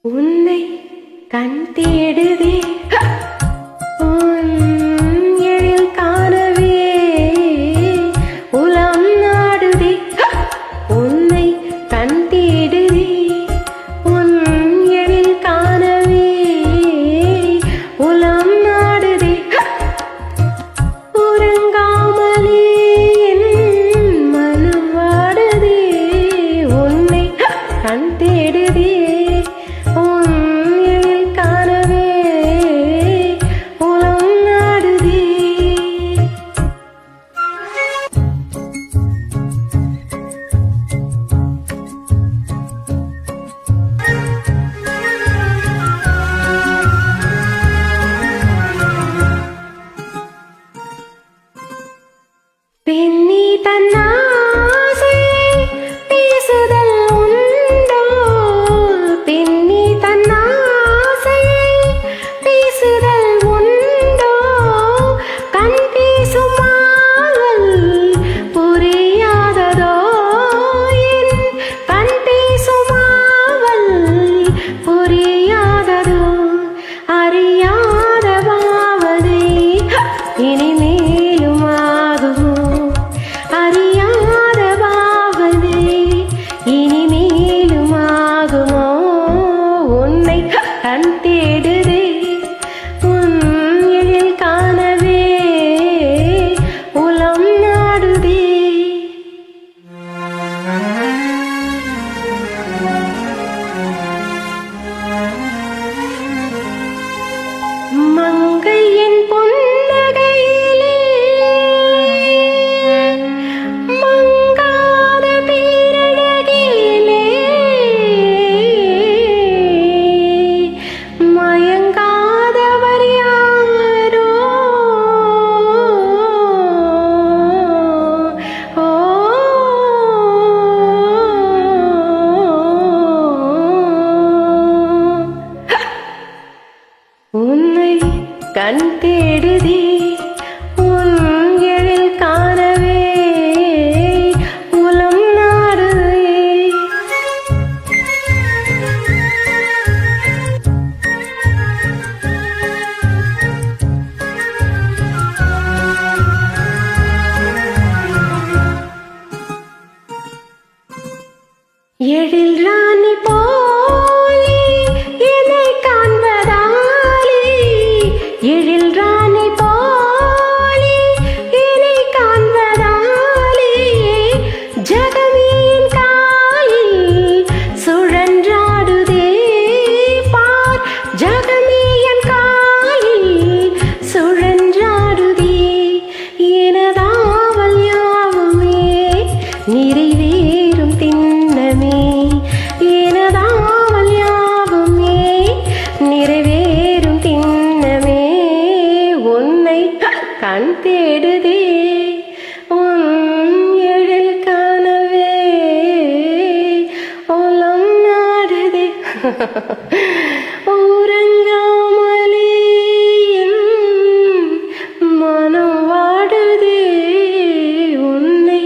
உன்னை கண் தேடுதே எழில் காணவே உலம் நாடுதே. உன்னை கண் தேடுதே எழில் காணவே உலம் நாடுதே. உறங்காமலே என் மனம் வாடுதே. உன்னை கண் தேடுதே பெண்ணி தன்னாசை பேசுதல் உண்டோ. பெண்ணி தன்னாசை பேசுதல் உண்டோ. கண் பேசும் மாவல் புரியாததோ. என் கண் பேசும் மாவல் புரியாததோ. அறியாத பாவதை இனிமேலும் ஆகுமோ. அறியாத பாவனை இனிமேலும் ஆகுமோ. உன்னை கண் தேடுதே உன் எழில் காணவே உலம் நாடுதே. மங்கையின் பொன்னகையிலே மங்காத பேரழகிலே மயங்காதவர் யாரோ. உன்னை கண் தேடுதே உன் எழில் காணவே உலம் நாடுதே. எழில் ராணி போலே என்னை காண்பதாலே. எழில் ராணி போலே என்னை காண்பதாலே. ஜகமீன் காலில் சுழன்றாடுதே பார். ஜகமீன் காலில் சுழன்றாடுதே. எனதாவல் யாவுமே நிறைவேறும் திண்ணமே. எனதாவல் யாவுமே நிறைவேறும் திண்ணமே. உன்னை கண் தேடுதே உன் எழில் காணவே உலம் நாடுதே. உறங்காமலே என் மனம் வாடுதே. உன்னை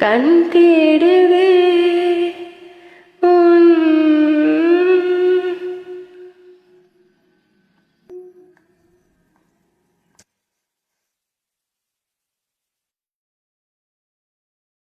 கண் தேடுதே.